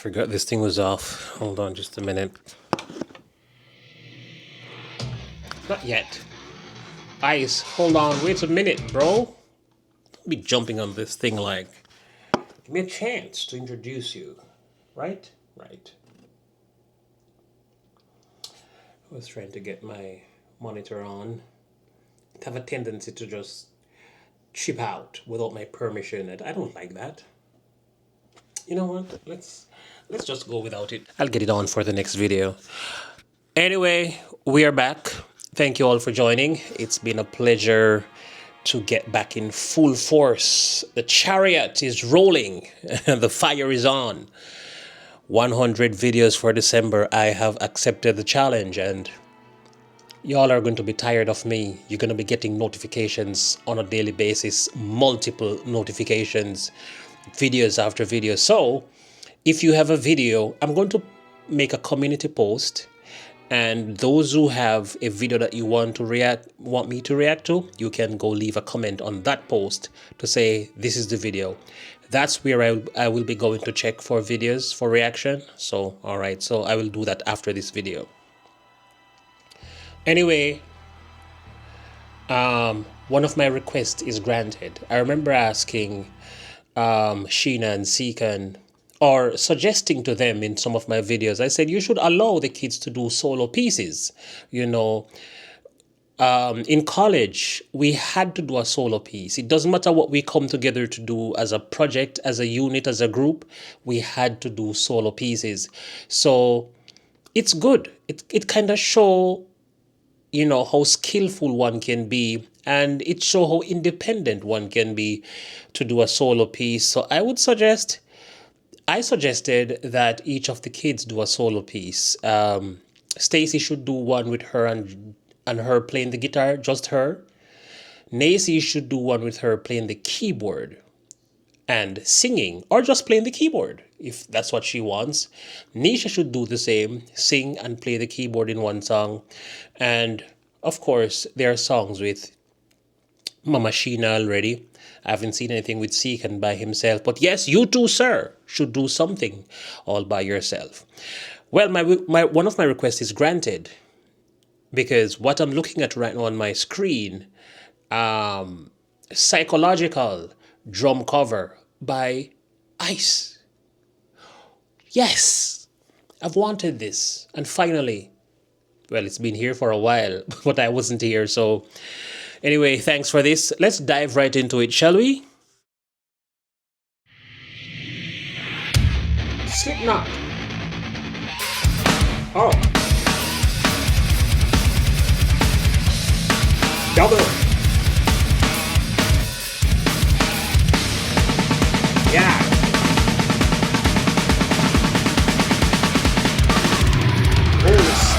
forgot this thing was off. Hold on just a minute. Not yet. Ice, hold on, wait a minute, bro. Don't be jumping on this thing like... Give me a chance to introduce you. Right? Right. I was trying to get my monitor on. I have a tendency to just chip out without my permission, and I don't like that. You know what? Let's just go without it. I'll get it on for the next video. Anyway, we are back. Thank you all for joining. It's been a pleasure to get back in full force. The chariot is rolling. The fire is on. 100 videos for December. I have accepted the challenge, and y'all are going to be tired of me. You're going to be getting notifications on a daily basis, multiple notifications, videos after videos. So if you have a video, I'm going to make a community post, and those who have a video that you want me to react to, you can go leave a comment on that post to say this is the video. That's where I will be going to check for videos for reaction. So all right, so I will do that after this video. Anyway, one of my requests is granted. I remember asking Sheena and Seekan, or suggesting to them in some of my videos, I said, you should allow the kids to do solo pieces. You know, in college, we had to do a solo piece. It doesn't matter what we come together to do as a project, as a unit, as a group, we had to do solo pieces. So it's good. It kind of show, you know, how skillful one can be, and it show how independent one can be to do a solo piece. So I suggested that each of the kids do a solo piece. Stacy should do one with her and her playing the guitar, just her. Nacy should do one with her playing the keyboard and singing, or just playing the keyboard if that's what she wants. Nisha should do the same, sing and play the keyboard in one song. And of course, there are songs with Mama Sheena already. I haven't seen anything with Seekan by himself. But yes, you too, sir, should do something all by yourself. Well, one of my requests is granted, because what I'm looking at right now on my screen, Psychological drum cover by Ice. Yes, I've wanted this. And finally, well, it's been here for a while, but I wasn't here. So anyway, thanks for this. Let's dive right into it, shall we? Slipknot. Oh. Double. Yeah. Bonus.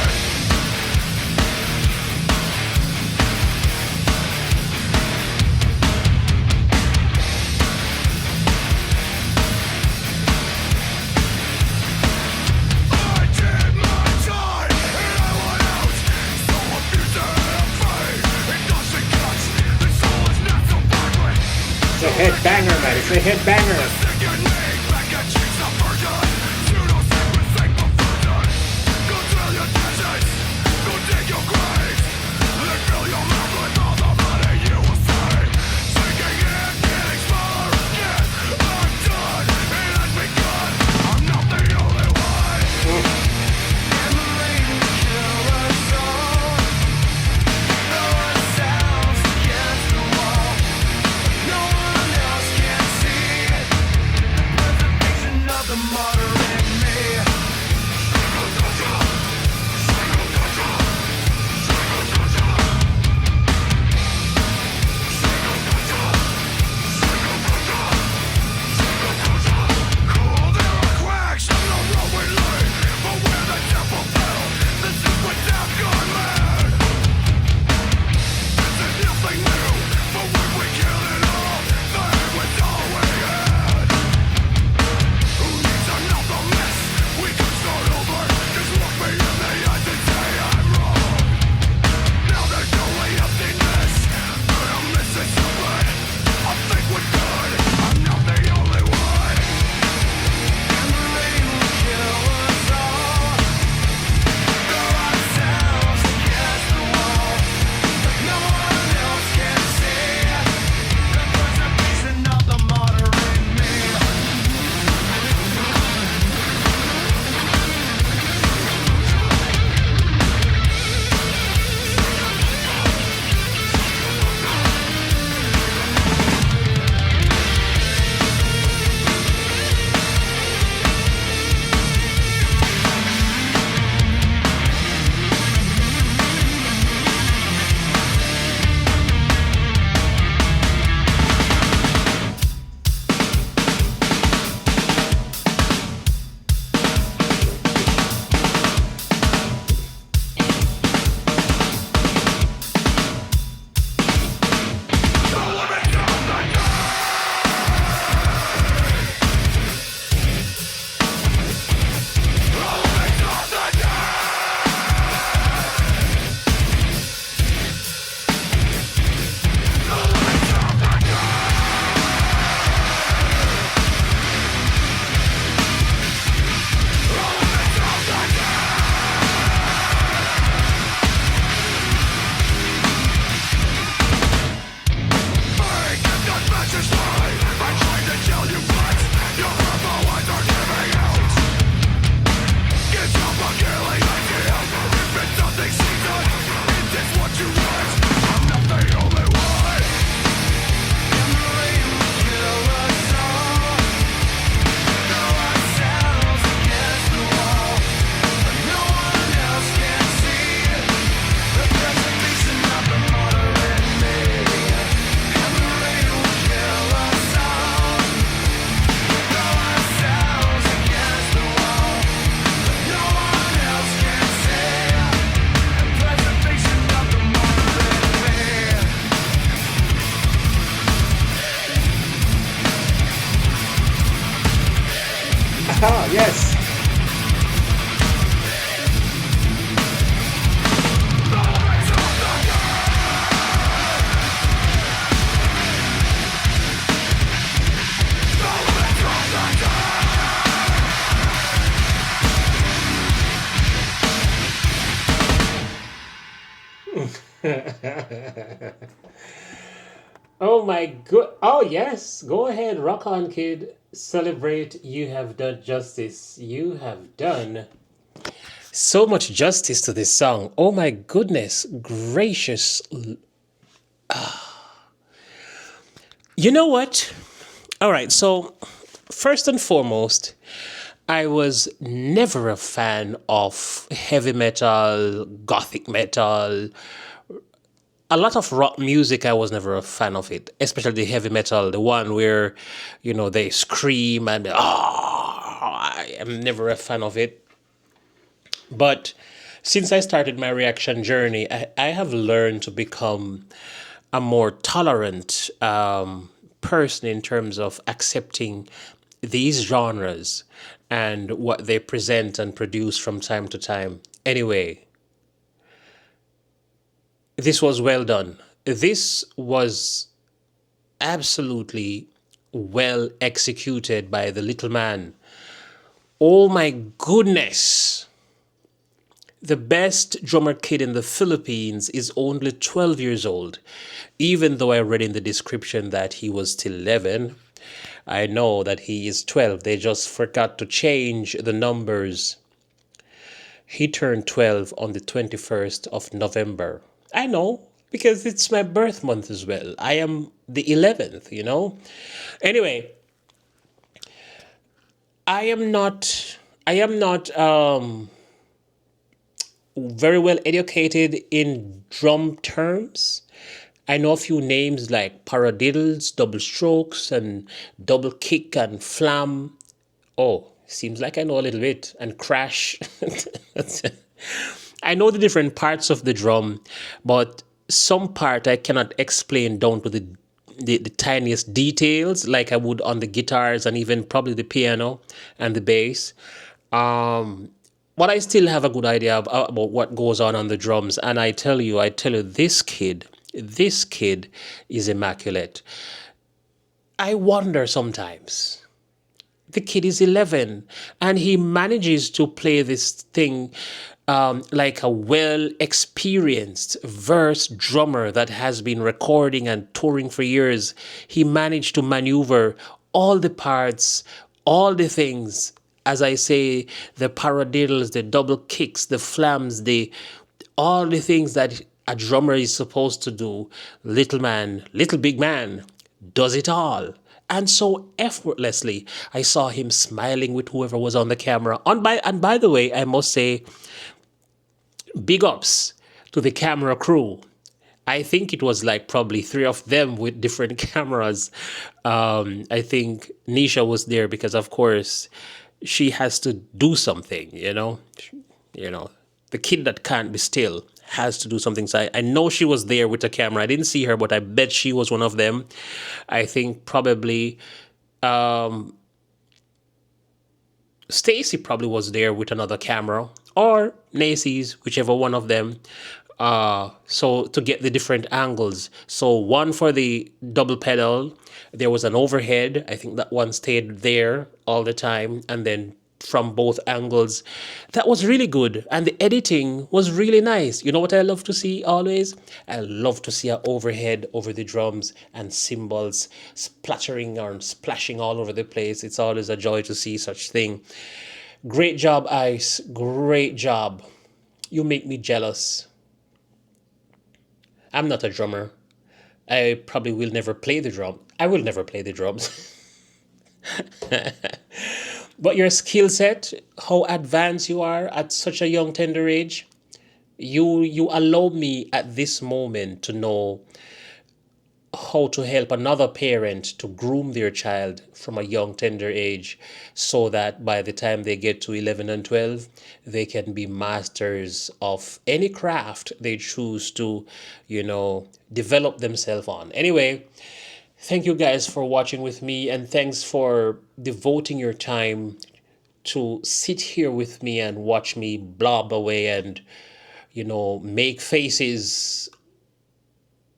It's a head banger, man. It's a head banger. Ah, yes. Oh my good. Oh yes. Go ahead. Rock on, kid. Celebrate. You have done justice. You have done so much justice to this song. Oh my goodness gracious. You know what? All right. So, first and foremost, I was never a fan of heavy metal, gothic metal, a lot of rock music. I was never a fan of it, especially the heavy metal, the one where, they scream and I am never a fan of it. But since I started my reaction journey, I have learned to become a more tolerant person in terms of accepting these genres and what they present and produce from time to time. Anyway, this was well done. This was absolutely well executed by the little man. Oh my goodness. The best drummer kid in the Philippines is only 12 years old. Even though I read in the description that he was still 11, I know that he is 12. They just forgot to change the numbers. He turned 12 on the 21st of November. I know, because it's my birth month as well. I am the 11th. Anyway, I am not very well educated in drum terms. I know a few names like paradiddles, double strokes, and double kick and flam. Oh, seems like I know a little bit. And crash. I know the different parts of the drum, but some part I cannot explain down to the tiniest details like I would on the guitars and even probably the piano and the bass. But I still have a good idea about what goes on the drums. And I tell you, this kid is immaculate. I wonder sometimes. The kid is 11 and he manages to play this thing like a well experienced verse drummer that has been recording and touring for years. He managed to maneuver all the parts, all the things. As I say, the paradiddles, the double kicks, the flams, all the things that a drummer is supposed to do. Little man, little big man, does it all. And so effortlessly, I saw him smiling with whoever was on the camera. And by the way, I must say, big ups to the camera crew. I think it was like probably three of them with different cameras. I think Nisha was there because, of course, she has to do something. The kid that can't be still has to do something. So I know she was there with a camera. I didn't see her, but I bet she was one of them. I think probably Stacy probably was there with another camera, or Nacy's, whichever one of them. So to get the different angles. So one for the double pedal, there was an overhead. I think that one stayed there all the time. And then from both angles, that was really good. And the editing was really nice. You know what I love to see always? I love to see an overhead over the drums and cymbals splattering or splashing all over the place. It's always a joy to see such thing. Great job, Ice. Great job. You make me jealous. I'm not a drummer. I probably will never play the drum. I will never play the drums. But your skill set, how advanced you are at such a young, tender age, you allow me at this moment to know how to help another parent to groom their child from a young, tender age so that by the time they get to 11 and 12, they can be masters of any craft they choose to, develop themselves on. Anyway, thank you guys for watching with me, and thanks for devoting your time to sit here with me and watch me blob away and, make faces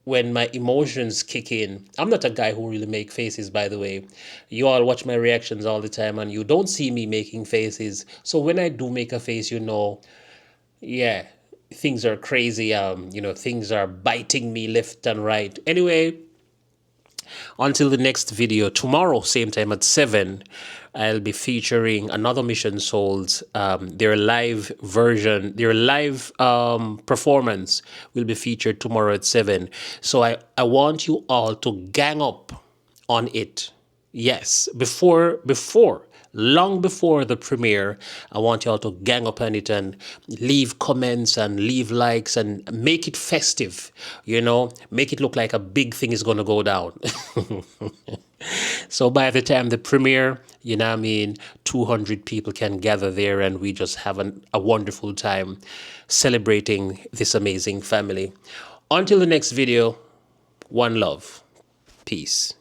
when my emotions kick in. I'm not a guy who really make faces, by the way. You all watch my reactions all the time and you don't see me making faces. So when I do make a face, yeah, things are crazy. Things are biting me left and right. Anyway, until the next video, tomorrow, same time at 7, I'll be featuring another Mission Souls. Their live version, their live performance will be featured tomorrow at 7. So I want you all to gang up on it. Yes, long before the premiere, I want y'all to gang up on it and leave comments and leave likes and make it festive, make it look like a big thing is going to go down. So by the time the premiere, 200 people can gather there and we just have a wonderful time celebrating this amazing family. Until the next video, one love. Peace.